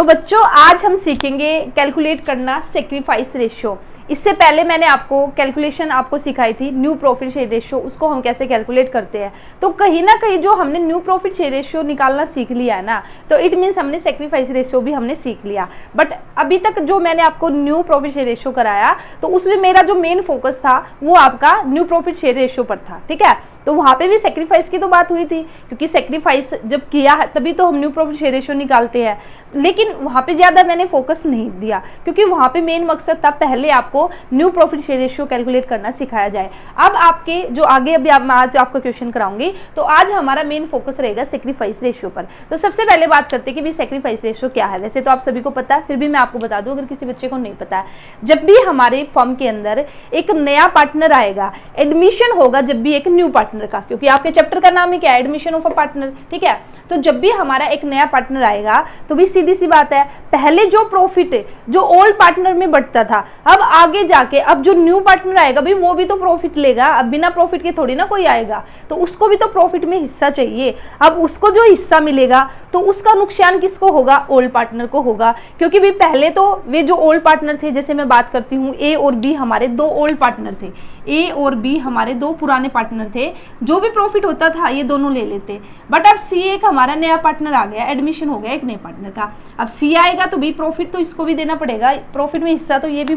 तो बच्चों आज हम सीखेंगे कैलकुलेट करना सेक्रीफाइस रेशियो। इससे पहले मैंने आपको कैलकुलेशन आपको सिखाई थी न्यू प्रॉफिट शेयर रेशियो, उसको हम कैसे कैलकुलेट करते हैं। तो कहीं ना कहीं जो हमने न्यू प्रॉफिट शेयर रेशियो निकालना सीख लिया है ना, तो इट मीन्स हमने सेक्रीफाइस रेशियो भी हमने सीख लिया। बट अभी तक जो मैंने आपको न्यू प्रॉफिट शेयर रेशियो कराया, तो उसमें मेरा जो मेन फोकस था वो आपका न्यू प्रॉफिट शेयर रेशियो पर था, ठीक है। तो वहाँ पे भी सेक्रीफाइस की तो बात हुई थी, क्योंकि सेक्रीफाइस जब किया है तभी तो हम न्यू प्रॉफिट शेयर रेशियो निकालते हैं। लेकिन वहाँ पे ज़्यादा मैंने फोकस नहीं दिया, क्योंकि वहाँ पे मेन मकसद था पहले आपको new profit share ratio calculate करना सिखाया जाए। अब आपके जो आगे अभी मैं आज आपको क्वेश्चन कराऊंगी, तो आज हमारा मेन फोकस रहेगा सेक्रीफाइस रेशियो पर। तो सबसे पहले बात करते हैं कि भाई सेक्रीफाइस रेशियो क्या है। वैसे तो आप सभी को पता है, फिर भी मैं आपको बता दूं अगर किसी बच्चे को नहीं पता है। जब भी हमारे फर्म के अंदर एक नया पार्टनर आएगा, एडमिशन होगा जब भी एक न्यू पार्टनर का, क्योंकि आपके चैप्टर का नाम ही क्या है, एडमिशन ऑफ अ पार्टनर, ठीक है। तो जब भी हमारा एक नया पार्टनर आएगा, तो भी सीधी सी बात है, पहले जो प्रॉफिट जो ओल्ड पार्टनर में बढ़ता था, अब आगे जाके अब जो न्यू पार्टनर आएगा भाई वो भी तो प्रॉफिट लेगा। अब बिना प्रॉफिट के थोड़ी ना कोई आएगा, तो उसको भी तो प्रॉफिट में हिस्सा चाहिए। अब उसको जो हिस्सा मिलेगा तो उसका नुकसान किसको होगा, ओल्ड पार्टनर को होगा। क्योंकि भाई पहले तो वे जो ओल्ड पार्टनर थे, जैसे मैं बात करती हूँ ए और बी, हमारे दो ओल्ड पार्टनर थे, ए और बी हमारे दो पुराने पार्टनर थे, जो भी प्रॉफिट होता था ये दोनों ले लेते। बट अब सी एक हमारा नया पार्टनर आ गया, एडमिशन हो गया एक नए पार्टनर का। अब सी आएगा तो भी प्रॉफिट तो इसको भी देना पड़ेगा, प्रॉफिट में हिस्सा तो ये भी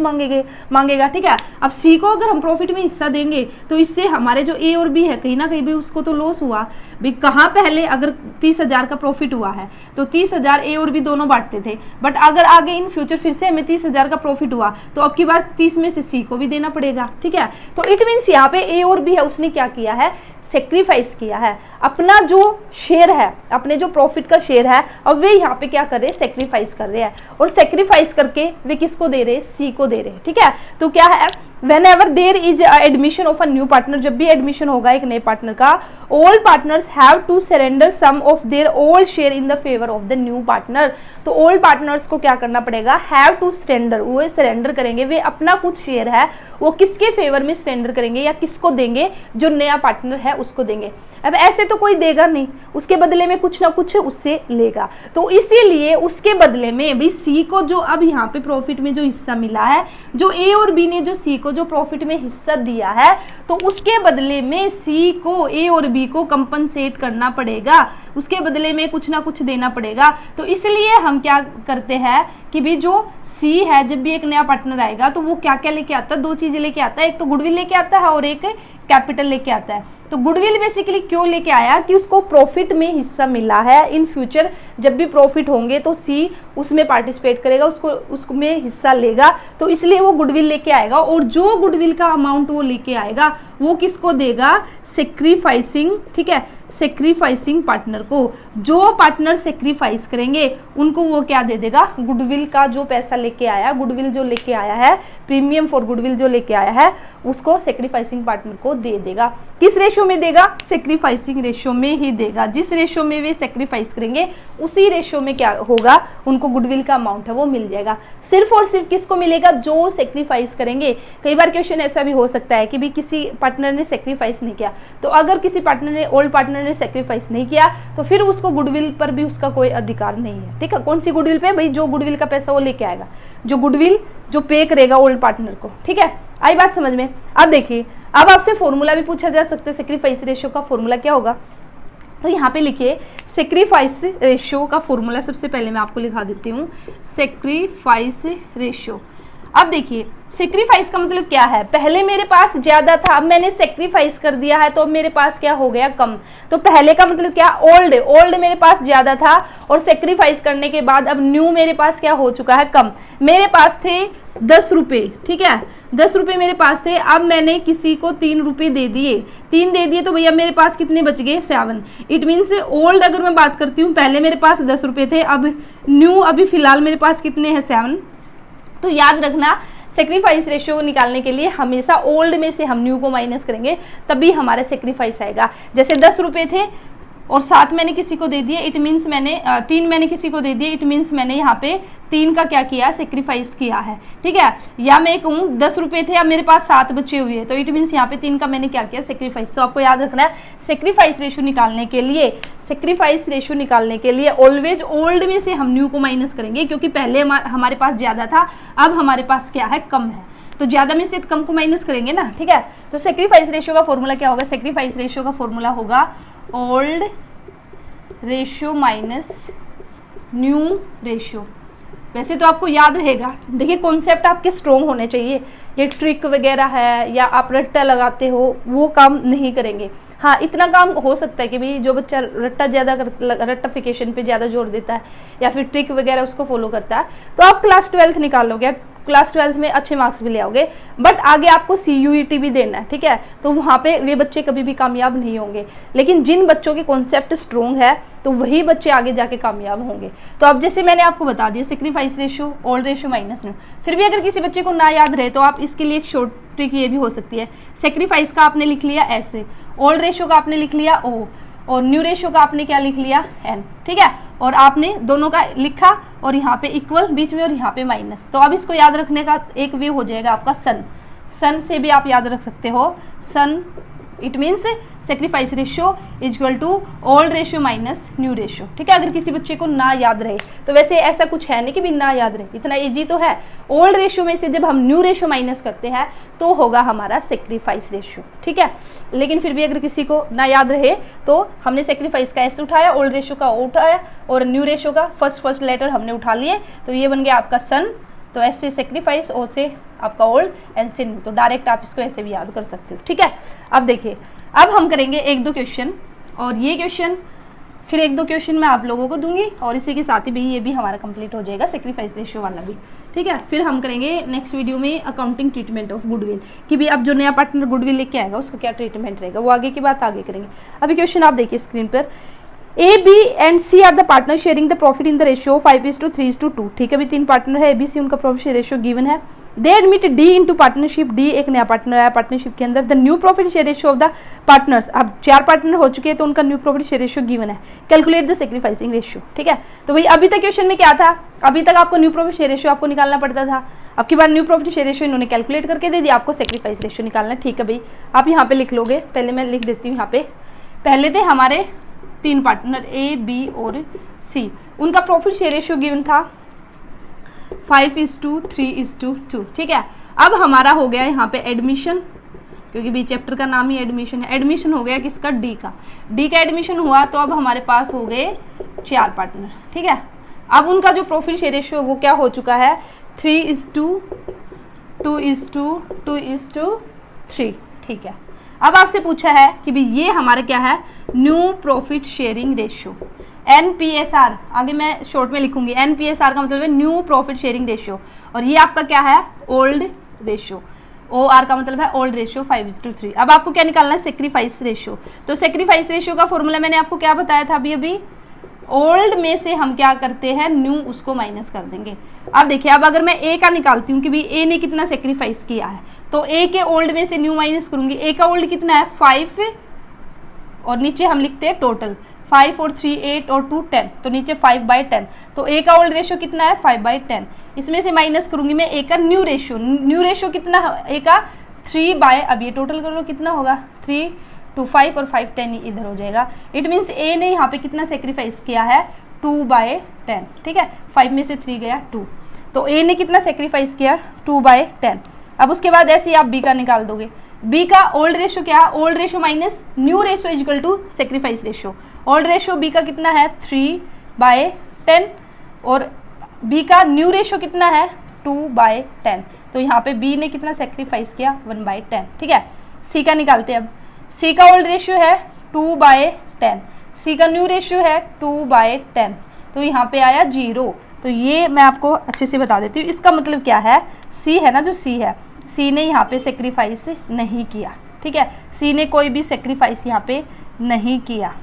मांगेगा, ठीक है। अब सी को अगर हम प्रॉफिट में हिस्सा देंगे तो इससे हमारे जो ए और बी है कहीं ना कहीं भी उसको तो लॉस हुआ भी। कहाँ पहले अगर 30,000 का प्रॉफिट हुआ है तो 30,000 ए और बी दोनों बांटते थे, बट अगर आगे इन फ्यूचर फिर से हमें 30,000 का प्रॉफिट हुआ तो अब की बात 30 में से सी को भी देना पड़ेगा, ठीक है। तो इट मीन्स यहाँ पे ए और बी है, उसने क्या किया है, सेक्रीफाइस किया है अपना जो शेयर है, अपने जो प्रॉफिट का शेयर है, अब वे यहाँ पे क्या कर रहे हैं, सेक्रीफाइस कर रहे हैं। और सेक्रीफाइस करके वे किसको दे रहे हैं, सी को दे रहे हैं, ठीक है। तो क्या है, whenever there is admission of a new partner, जब भी एडमिशन होगा एक नए पार्टनर का, all partners have to surrender some of their old share in the favor of the new partner। तो all partners को क्या करना पड़ेगा, have to surrender, वो सरेंडर करेंगे, वे अपना कुछ शेयर है वो किसके फेवर में सरेंडर करेंगे या किसको देंगे, जो नया पार्टनर है उसको देंगे। अब ऐसे तो कोई देगा नहीं, उसके बदले में कुछ ना कुछ उससे लेगा। तो इसीलिए उसके बदले में भी सी को जो अब यहाँ पे प्रॉफिट में जो हिस्सा मिला है, जो ए और बी ने जो सी को जो प्रॉफिट में हिस्सा दिया है, तो उसके बदले में सी को, ए और बी को कंपनसेट करना पड़ेगा, उसके बदले में कुछ ना कुछ देना पड़ेगा। तो इसलिए हम क्या करते हैं कि भी जो सी है, जब भी एक नया पार्टनर आएगा तो वो क्या क्या लेके आता है, दो चीजें लेके आता है, एक तो गुडविल लेके आता है और एक कैपिटल लेके आता है। तो गुडविल बेसिकली क्यों लेके आया, कि उसको प्रॉफिट में हिस्सा मिला है, इन फ्यूचर जब भी प्रॉफिट होंगे तो सी उसमें पार्टिसिपेट करेगा, उसमें हिस्सा लेगा, तो इसलिए वो गुडविल लेके आएगा। और जो गुडविल का अमाउंट वो लेके आएगा वो किसको देगा, सेक्रीफाइसिंग, ठीक है, सेक्रीफाइसिंग पार्टनर को। जो पार्टनर सेक्रीफाइस करेंगे उनको वो क्या दे देगा, गुडविल का जो पैसा लेके आया, गुडविल जो लेके आया है, प्रीमियम फॉर गुडविल जो लेके आया है, उसको सेक्रीफाइसिंग पार्टनर को दे देगा। किस रेशियो में देगा, सेक्रीफाइसिंग रेशियो में ही देगा। जिस रेशियो में वे सेक्रीफाइस करेंगे उसी रेशियो में क्या होगा, उनको गुडविल का अमाउंट है वो मिल जाएगा। सिर्फ और सिर्फ किसको मिलेगा, जो सेक्रीफाइस करेंगे। कई बार क्वेश्चन ऐसा भी हो सकता है कि भी किसी पार्टनर ने सेक्रीफाइस नहीं किया, तो अगर किसी पार्टनर ने, ओल्ड पार्टनर ने सेक्रीफाइस नहीं किया, तो फिर उसको गुडविल पर भी उसका कोई अधिकार नहीं है, ठीक है। कौन सी गुडविल पे, भाई जो गुडविल का पैसा वो लेके आएगा, जो गुडविल जो पे करेगा ओल्ड पार्टनर को, ठीक है। आई बात समझ में। अब देखिए, अब आपसे फॉर्मूला भी पूछा जा सकता है, सेक्रीफाइस रेशियो का फॉर्मूला क्या होगा। तो यहाँ पे लिखिए सेक्रीफाइस रेशियो का फॉर्मूला, सबसे पहले मैं आपको लिखा देती हूँ, सेक्रीफाइस रेशियो। अब देखिए सेक्रीफाइस का मतलब क्या है, पहले मेरे पास ज्यादा था, अब मैंने सेक्रीफाइस कर दिया है तो अब मेरे पास क्या हो गया, कम। तो पहले का मतलब क्या, ओल्ड मेरे पास ज्यादा था और सेक्रीफाइस करने के बाद अब न्यू मेरे पास क्या हो चुका है, कम। मेरे पास थे 10 रुपये, ठीक है, 10 रुपये मेरे पास थे, अब मैंने किसी को 3 रुपये दे दिए, 3 दे दिए, तो भैया मेरे पास कितने बच गए, 7। इट मीन्स ओल्ड अगर मैं बात करती हूँ, पहले मेरे पास 10 रुपये थे, अब न्यू अभी फिलहाल मेरे पास कितने हैं, 7। तो याद रखना, सेक्रीफाइस रेशियो निकालने के लिए हमेशा ओल्ड में से हम न्यू को माइनस करेंगे, तभी हमारा सेक्रीफाइस आएगा। जैसे 10 रुपये थे, और 7 मैंने किसी को दे दिए, इट मीन्स मैंने 3 मैंने किसी को दे दिए, इट मीन्स मैंने यहाँ पे 3 का क्या किया, सेक्रीफाइस किया है। ठीक है, या मैं कहूँ 10 रुपए थे, अब मेरे पास 7 बचे हुए हैं, तो इट मीन्स यहाँ पे 3 का मैंने क्या किया, सेक्रीफाइस। तो आपको याद रखना है सेक्रीफाइस रेशियो निकालने के लिए, सेक्रीफाइस रेशियो निकालने के लिए ऑलवेज ओल्ड में से हम न्यू को माइनस करेंगे, क्योंकि पहले हमारे पास ज्यादा था, अब हमारे पास क्या है, कम है, तो ज्यादा में से कम को माइनस करेंगे ना। ठीक है, तो सेक्रीफाइस रेशियो का फॉर्मूला क्या होगा, सेक्रीफाइस रेशियो का फॉर्मूला होगा old ratio minus new ratio. वैसे तो आपको याद रहेगा, देखिए कॉन्सेप्ट आपके स्ट्रॉन्ग होने चाहिए, ये ट्रिक वगैरह है या आप रट्टा लगाते हो वो काम नहीं करेंगे। हाँ, इतना काम हो सकता है कि भाई जो बच्चा रट्टा ज़्यादा रट्टाफिकेशन पे ज़्यादा जोर देता है या फिर ट्रिक वगैरह उसको फॉलो करता है, तो आप क्लास 12th निकाल लोगे, क्लास 12th में अच्छे मार्क्स भी ले आओगे, बट आगे आपको CUET भी देना है। ठीक है, तो वहाँ पे वे बच्चे कभी भी कामयाब नहीं होंगे, लेकिन जिन बच्चों के कॉन्सेप्ट स्ट्रॉन्ग है तो वही बच्चे आगे जाके कामयाब होंगे। तो अब जैसे मैंने आपको बता दिया sacrifice ratio, old ratio minus new, फिर भी अगर किसी बच्चे को ना याद रहे तो आप इसके लिए एक शॉर्ट ट्रिक ये भी हो सकती है, सेक्रीफाइस का आपने लिख लिया ऐसे, ओल्ड रेशियो का आपने लिख लिया O, और न्यू रेशियो का आपने क्या लिख लिया N। ठीक है, और आपने दोनों का लिखा और यहाँ पे इक्वल बीच में और यहाँ पे माइनस। तो अब इसको याद रखने का एक वे हो जाएगा आपका सन, सन से भी आप याद रख सकते हो, सन it means sacrifice ratio equal to old ratio minus new ratio. ठीक है, अगर किसी बच्चे को ना याद रहे तो वैसे ऐसा कुछ है नहीं कि भी ना याद रहे, इतना इजी तो है। ओल्ड रेशियो में से जब हम न्यू रेशियो माइनस करते हैं तो होगा हमारा सेक्रीफाइस रेशियो। ठीक है, लेकिन फिर भी अगर किसी को ना याद रहे तो हमने सेक्रीफाइस का एस उठाया, ओल्ड रेशियो का ओ उठाया और न्यू रेशियो का फर्स्ट लेटर हमने उठा लिए, तो ये बन गया आपका सन। तो एस से सेक्रीफाइस, ओ से आपका ओल्ड, एन से न्यू, तो डायरेक्ट आप इसको ऐसे भी याद कर सकते हो। ठीक है, अब देखिए, अब हम करेंगे 1-2 क्वेश्चन, और ये क्वेश्चन फिर 1-2 क्वेश्चन मैं आप लोगों को दूंगी, और इसी के साथ ही भी ये भी हमारा कंप्लीट हो जाएगा सेक्रीफाइस रेशियो वाला भी। ठीक है, फिर हम करेंगे नेक्स्ट वीडियो में अकाउंटिंग ट्रीटमेंट ऑफ गुडविल, कि भी अब जो नया पार्टनर गुडविल लेके आएगा उसका क्या ट्रीटमेंट रहेगा, वो आगे की बात आगे करेंगे। अभी क्वेश्चन आप देखिए स्क्रीन पर, A, B and C are the partner sharing the profit in the ratio 5:3:2। ठीक है, अभी 3 पार्टनर है, A, B, C, उनका प्रॉफिट रेशियो गिवन है। They admit D into partnership, D एक नया पार्टनर आया पार्टनरशिप के अंदर। The new profit share ratio of the partners, अब 4 पार्टनर हो चुके हैं तो उनका new profit share ratio given है। Calculate the sacrificing ratio. ठीक है, तो भाई अभी तक क्वेश्चन में क्या था, अभी तक आपको न्यू प्रॉफिट शेयर रेशियो आपको निकालना पड़ता था, अब की बार न्यू प्रॉफिट शेयर रेशियो इन्होंने कैलकुलेट करके दे दिया, आपको सेक्रीफाइस रेशियो निकालना है। ठीक है भाई, आप यहाँ पे लिख लोगे, पहले मैं लिख देती हूँ यहाँ पे। पहले थे हमारे 3 पार्टनर A, B और C, उनका प्रॉफिट शेयर रेशियो गिवन था 5:3:2। ठीक है, अब हमारा हो गया यहाँ पे एडमिशन, क्योंकि बी चैप्टर का नाम ही एडमिशन है। एडमिशन हो गया किसका, D का, D का एडमिशन हुआ, तो अब हमारे पास हो गए 4 पार्टनर। ठीक है, अब उनका जो प्रॉफिट शेयर रेशियो वो क्या हो चुका है, 3:2:2:3। ठीक है, अब आपसे पूछा है कि भी ये हमारा क्या है, new profit sharing ratio, NPSR, आगे मैं शॉर्ट में लिखूंगी। NPSR का मतलब है न्यू प्रॉफिट शेयरिंग रेशियो, और ये आपका क्या है, ओल्ड रेशियो। OR का मतलब है ओल्ड रेशियो 5:3। अब आपको क्या निकालना है, सेक्रीफाइस रेशियो। तो सेक्रीफाइस रेशियो का फॉर्मूला मैंने आपको क्या बताया था अभी, ओल्ड में से हम क्या करते हैं, न्यू उसको माइनस कर देंगे। अब देखिए, अब अगर मैं A का निकालती हूँ कि भी A ने कितना सेक्रीफाइस किया है, तो A के ओल्ड में से न्यू माइनस करूंगी। A का ओल्ड कितना है, 5, और नीचे हम लिखते हैं टोटल 5 और 3 8 और 2 10, तो नीचे 5/10। तो A का ओल्ड रेशियो कितना है, 5/10। इसमें से माइनस करूंगी मैं A का न्यू रेशियो, न्यू रेशियो कितना है A का, 3/, अब ये टोटल कर लो कितना होगा, 3 2 5 और 5 10 इधर हो जाएगा। इट मीन्स A ने यहाँ पे कितना सेक्रीफाइस किया है, 2/10। ठीक है, 5 में से 3 गया 2, तो A ने कितना सेक्रीफाइस किया, 2/10। अब उसके बाद ऐसे ही आप B का निकाल दोगे। B का ओल्ड रेशियो क्या है, old ratio minus new ratio equal to sacrifice ratio. Old ratio B का कितना है, 3/10, और B का न्यू रेशियो कितना है, 2/10। तो यहाँ पे B ने कितना सेक्रीफाइस किया, 1/10। ठीक है, C का निकालते हैं। अब C का ओल्ड रेशियो है 2/10, C का न्यू रेशियो है 2/10, तो यहाँ पे आया 0। तो ये मैं आपको अच्छे से बता देती हूँ, इसका मतलब क्या है, C है ना, जो C है, C ने यहाँ पे सेक्रीफाइस नहीं किया। ठीक है, C ने कोई भी सेक्रीफाइस यहाँ पे नहीं किया।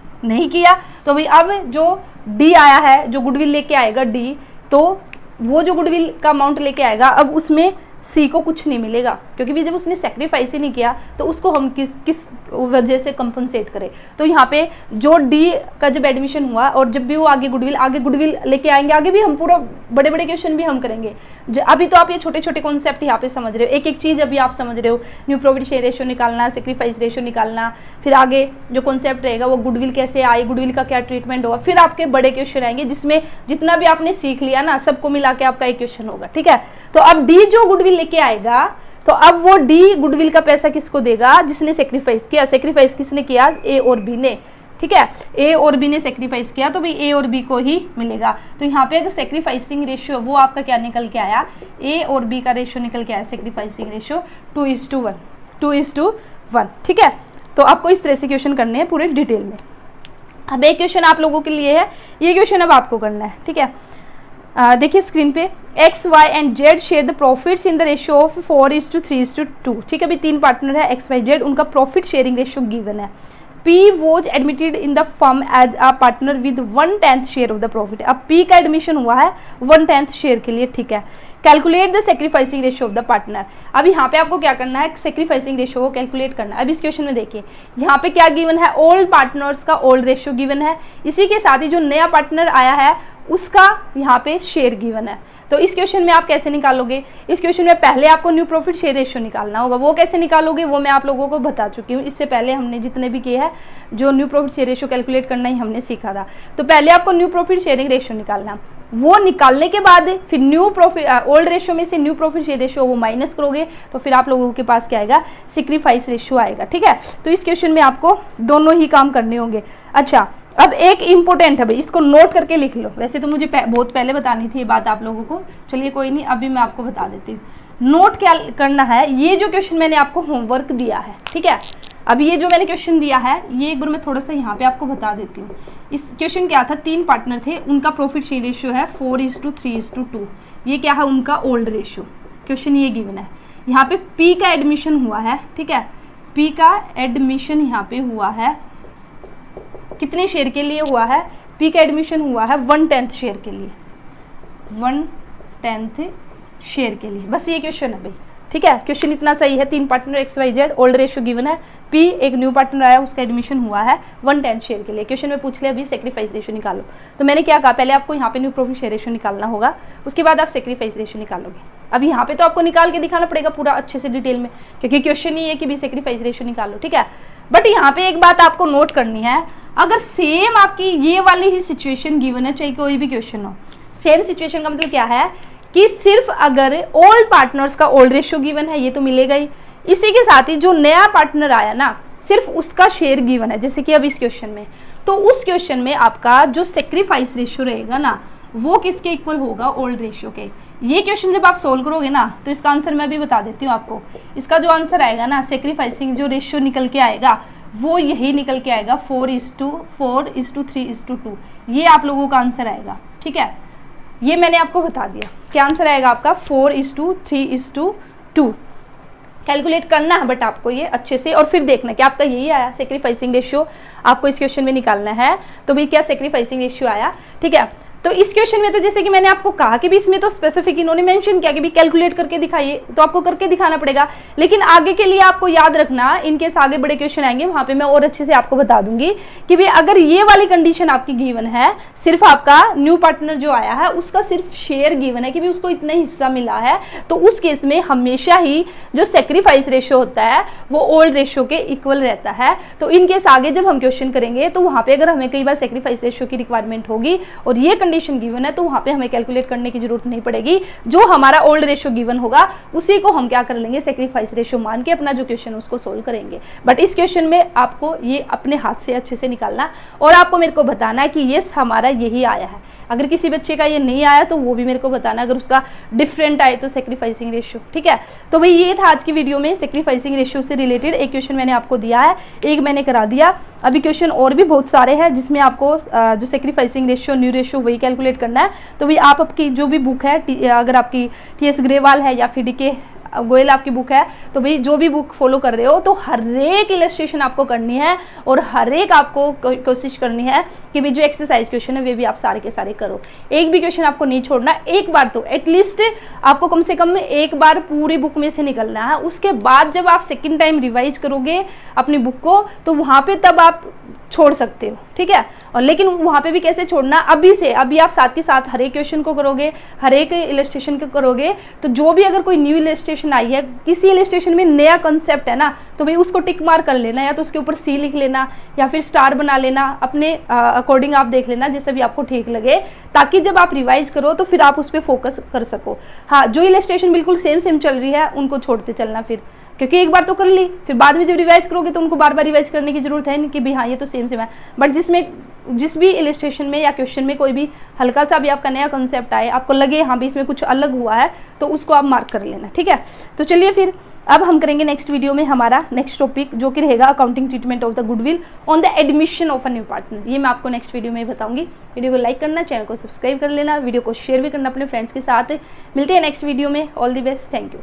तो भाई अब जो D आया है, जो गुडविल लेके आएगा D, तो वो जो गुडविल का अमाउंट लेके आएगा, अब उसमें सी को कुछ नहीं मिलेगा, क्योंकि भी जब उसने सेक्रीफाइस ही नहीं किया तो उसको हम किस वजह से कंपनसेट करें। तो यहाँ पे जो डी का जब एडमिशन हुआ और जब भी वो आगे गुडविल लेके आएंगे, आगे भी हम पूरा बड़े बड़े क्वेश्चन भी हम करेंगे। अभी तो आप ये छोटे छोटे कॉन्सेप्ट यहाँ पे समझ रहे हो, एक एक चीज़ अभी आप समझ रहे हो, न्यू प्रॉफिट शेयर रेशियो निकालना, सेक्रीफाइस रेशियो निकालना, फिर आगे जो कॉन्सेप्ट रहेगा वो गुडविल कैसे आए, गुडविल का क्या ट्रीटमेंट होगा, फिर आपके बड़े क्वेश्चन आएंगे जिसमें जितना भी आपने सीख लिया ना सबको मिला के आपका एक क्वेश्चन होगा। ठीक है, तो अब डी जो गुडविल लेके आएगा, तो अब वो डी गुडविल का पैसा किसको देगा, जिसने सेक्रीफाइस किया। सेक्रीफाइस किसने किया, ए और बी ने। ठीक है, ए और बी ने सेक्रीफाइस किया तो भाई ए और बी को ही मिलेगा। तो यहाँ पे अगर सेक्रीफाइसिंग रेशियो वो आपका क्या निकल के आया, ए और बी का रेशियो निकल के आया सेक्रीफाइसिंग रेशियो 2:1, 2:1। ठीक है, तो आपको इस तरह से क्वेश्चन करने हैं पूरे डिटेल में। अब एक क्वेश्चन आप लोगों के लिए है, ये क्वेश्चन अब आपको करना है। ठीक है, देखिए स्क्रीन पे, X Y and Z share the profits in the ratio of 4:3:2। ठीक है, अभी 3 पार्टनर है एक्स वाई जेड, उनका प्रॉफिट शेयरिंग रेशियो गिवन है। P was admitted in the firm as a partner with 1/10 share of the profit. अब P का admission हुआ है 1/10 शेयर के लिए। ठीक है, calculate the sacrificing ratio of the partner. अब यहाँ पे आपको क्या करना है, सेक्रीफाइसिंग रेशियो को कैलकुलेट करना है। अब इस क्वेश्चन में देखिए यहाँ पे क्या गिवन है, ओल्ड पार्टनर्स का ओल्ड रेशियो गिवन है, इसी के साथ ही जो नया पार्टनर आया है उसका यहाँ पे शेयर गिवन है। तो इस क्वेश्चन में आप कैसे निकालोगे, इस क्वेश्चन में पहले आपको न्यू प्रॉफिट शेयर रेशियो निकालना होगा। वो कैसे निकालोगे वो मैं आप लोगों को बता चुकी हूँ, इससे पहले हमने जितने भी किए हैं जो new profit share ratio calculate करना ही हमने सीखा था। तो पहले आपको न्यू प्रॉफिट शेयरिंग रेशियो निकालना, वो निकालने के बाद फिर न्यू प्रॉफिट ओल्ड रेशियो में से न्यू प्रॉफिट शेयर रेशियो वो माइनस करोगे तो फिर आप लोगों के पास क्या आएगा, सेक्रीफाइस रेशियो आएगा। ठीक है, तो इस क्वेश्चन में आपको दोनों ही काम करने होंगे। अच्छा, अब एक इम्पोर्टेंट है भाई, इसको नोट करके लिख लो। वैसे तो मुझे बहुत पहले बतानी थी ये बात आप लोगों को, चलिए कोई नहीं, अभी मैं आपको बता देती हूँ। नोट क्या करना है, ये जो क्वेश्चन मैंने आपको होमवर्क दिया है, ठीक है, अभी ये जो मैंने क्वेश्चन दिया है ये एक बार मैं थोड़ा सा यहाँ पे आपको बता देती हूँ। इस क्वेश्चन क्या था, 3 पार्टनर थे, उनका प्रॉफिट शेयर रेशियो है 4:3:2। ये क्या है, उनका ओल्ड रेशियो। क्वेश्चन ये गिवन है, यहाँ पे P का एडमिशन हुआ है। ठीक है, P का एडमिशन यहाँ पे हुआ है, कितने शेयर के लिए हुआ है, P का एडमिशन हुआ है 1/10 शेयर के लिए, 1/10 शेयर के लिए। बस ये क्वेश्चन है भाई। ठीक है, क्वेश्चन इतना सही है, 3 partner X Y Z, old ratio given है, P एक न्यू पार्टनर आया उसका एडमिशन हुआ है 1/10 शेयर के लिए। क्वेश्चन में पूछ लिया अभी सेक्रीफाइस रेशियो निकालो, तो मैंने क्या कहा, पहले आपको यहाँ पे न्यू प्रॉफिट शेयर रेशियो निकालना होगा, उसके बाद आप सेक्रीफाइस रेशियो निकालोगे। अब यहाँ पे तो आपको निकाल के दिखाना पड़ेगा पूरा अच्छे से डिटेल में, क्योंकि क्वेश्चन ही है कि भी सेक्रीफाइस रेशियो निकालो। ठीक है, बट यहाँ पे एक बात आपको नोट करनी है, अगर सेम आपकी ये वाली ही सिचुएशन गिवन है, चाहे कोई भी क्वेश्चन हो, सेम सिचुएशन का मतलब क्या है कि सिर्फ अगर ओल्ड पार्टनर्स का ओल्ड रेशियो गिवन है ये तो मिलेगा ही, इसी के साथ ही जो नया पार्टनर आया ना सिर्फ उसका शेयर गिवन है, जैसे कि अब इस क्वेश्चन में, तो उस क्वेश्चन में आपका जो सेक्रीफाइस रेशियो रहेगा ना वो किसके इक्वल होगा, ओल्ड रेशियो के। ये क्वेश्चन जब आप सोल्व करोगे ना तो इसका आंसर मैं भी बता देती हूँ आपको, इसका जो आंसर आएगा ना सेक्रीफाइसिंग जो रेशियो निकल के आएगा वो यही निकल के आएगा 4:3:2। ये आप लोगों का आंसर आएगा। ठीक है, ये मैंने आपको बता दिया क्या आंसर आएगा आपका 4:3:2। कैलकुलेट करना है बट आपको ये अच्छे से, और फिर देखना कि आपका यही आया सेक्रीफाइसिंग रेशियो आपको इस क्वेश्चन में निकालना है। तो भाई क्या सेक्रीफाइसिंग रेशियो आया। ठीक है, तो इस क्वेश्चन में तो जैसे कि मैंने आपको कहा कि भी इसमें तो स्पेसिफिक इन्होंने मेंशन किया कि भी कैलकुलेट करके दिखाइए, तो आपको करके दिखाना पड़ेगा। लेकिन आगे के लिए आपको याद रखना, इनकेस आगे बड़े क्वेश्चन आएंगे वहां पे मैं और अच्छे से आपको बता दूंगी कि भी अगर ये वाली कंडीशन आपकी गिवन है, सिर्फ आपका न्यू पार्टनर जो आया है उसका सिर्फ शेयर गिवन है कि भी उसको इतना हिस्सा मिला है, तो उस केस में हमेशा ही जो सेक्रीफाइस रेशियो होता है वो ओल्ड रेशियो के इक्वल रहता है। तो इनकेस आगे जब हम क्वेश्चन करेंगे तो वहां पे अगर हमें कई बार सेक्रीफाइस रेशियो की रिक्वायरमेंट होगी और ये कंडीशन गिवन है तो वहां पे हमें कैलकुलेट करने की जरूरत नहीं पड़ेगी, जो हमारा ओल्ड रेशियो गिवन होगा उसी को हम क्या कर लेंगे, सेक्रीफाइस रेशियो मान के अपना जो क्वेश्चन उसको सोल्व करेंगे। बट इस क्वेश्चन में आपको ये अपने हाथ से अच्छे से निकालना और आपको मेरे को बताना है कि ये हमारा यही आया है। अगर किसी बच्चे का ये नहीं आया तो वो भी मेरे को बताना, अगर उसका डिफरेंट आए तो सेक्रीफाइसिंग रेशियो। ठीक है, तो भाई ये था आज की वीडियो में सेक्रीफाइसिंग रेशियो से रिलेटेड एक क्वेश्चन मैंने आपको दिया है, एक मैंने करा दिया। अभी क्वेश्चन और भी बहुत सारे हैं जिसमें आपको जो सेक्रीफाइसिंग रेशियो न्यू रेशियो वही कैलकुलेट करना है। तो भाई आप आपकी जो भी बुक है, अगर आपकी TS ग्रेवाल है या फिर DK गोयल आपकी बुक है, तो भाई जो भी बुक फॉलो कर रहे हो तो हर एक इलस्ट्रेशन आपको करनी है और हर एक आपको कोशिश करनी है कि भाई जो एक्सरसाइज क्वेश्चन है वे भी आप सारे के सारे करो। एक भी क्वेश्चन आपको नहीं छोड़ना, एक बार तो एटलीस्ट आपको कम से कम एक बार पूरी बुक में से निकलना है। उसके बाद जब आप सेकेंड टाइम रिवाइज करोगे अपनी बुक को तो वहां पे तब आप छोड़ सकते हो, ठीक है। और लेकिन वहां पे भी कैसे छोड़ना, अभी से अभी आप साथ के साथ हर एक क्वेश्चन को करोगे, हर एक इलस्ट्रेशन को करोगे, तो जो भी अगर कोई न्यू इलस्ट्रेशन आई है, किसी इलस्ट्रेशन में नया कंसेप्ट है ना, तो भाई उसको टिक मार कर लेना, या तो उसके ऊपर सी लिख लेना या फिर स्टार बना लेना, अपने अकॉर्डिंग आप देख लेना जैसे भी आपको ठीक लगे, ताकि जब आप रिवाइज करो तो फिर आप उस पर फोकस कर सको। हाँ, जो इलस्ट्रेशन बिल्कुल सेम सेम चल रही है उनको छोड़ते चलना फिर, क्योंकि एक बार तो कर ली, फिर बाद में जब रिवाइज करोगे तो उनको बार बार रिवाइज करने की जरूरत है नहीं कि भाई हाँ ये तो सेम सेम है। बट जिस भी इलस्ट्रेशन में या क्वेश्चन में कोई भी हल्का सा भी आपका नया कंसेप्ट आए, आपको लगे हाँ भी इसमें कुछ अलग हुआ है, तो उसको आप मार्क कर लेना, ठीक है। तो चलिए फिर अब हम करेंगे नेक्स्ट वीडियो में हमारा नेक्स्ट टॉपिक, जो कि रहेगा accounting treatment of the goodwill on the admission of a new partner. ये मैं आपको नेक्स्ट वीडियो में बताऊंगी। वीडियो को लाइक करना, चैनल को सब्सक्राइब कर लेना, वीडियो को शेयर भी करना अपने फ्रेंड्स के साथ। मिलते हैं नेक्स्ट वीडियो में। All the best, thank you.